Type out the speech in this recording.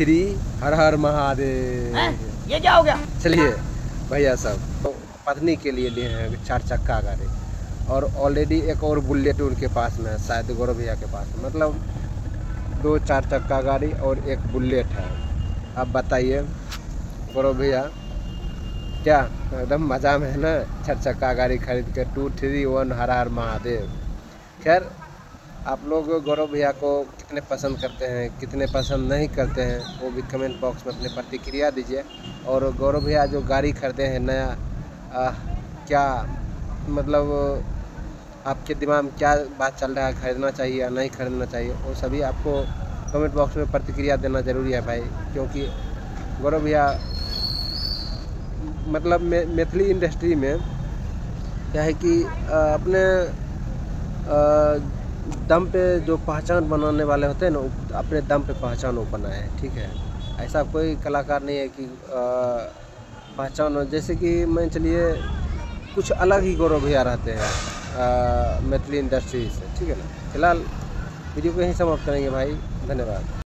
3 हर हर महादेव। ये क्या हो गया? चलिए भैया साहब तो पत्नी के लिए लिए हैं 4 चक्का गाड़ी और ऑलरेडी एक और बुलेट उनके पास में है, शायद गौरव भैया के पास में। मतलब 2 4 चक्का गाड़ी और एक बुलेट है। अब बताइए गौरव भैया क्या एकदम मज़ा में है ना 4 चक्का गाड़ी खरीद के 2 3 1 हर हर महादेव। खैर आप लोग गौरव भैया को कितने पसंद करते हैं कितने पसंद नहीं करते हैं वो भी कमेंट बॉक्स में अपनी प्रतिक्रिया दीजिए। और गौरव भैया जो गाड़ी खरीदे हैं नया क्या मतलब आपके दिमाग में क्या बात चल रहा है, खरीदना चाहिए या नहीं खरीदना चाहिए, वो सभी आपको कमेंट बॉक्स में प्रतिक्रिया देना ज़रूरी है भाई। क्योंकि गौरव भैया मतलब मैथिली इंडस्ट्री में क्या है कि अपने दम पे जो पहचान बनाने वाले होते हैं ना अपने दम पे पहचान वो बनाए हैं। ठीक है, ऐसा कोई कलाकार नहीं है कि पहचान जैसे कि मैं चलिए कुछ अलग ही गौरव भैया रहते हैं मैथिली इंडस्ट्री से। ठीक है ना, फिलहाल वीडियो को यहीं समाप्त करेंगे भाई, धन्यवाद।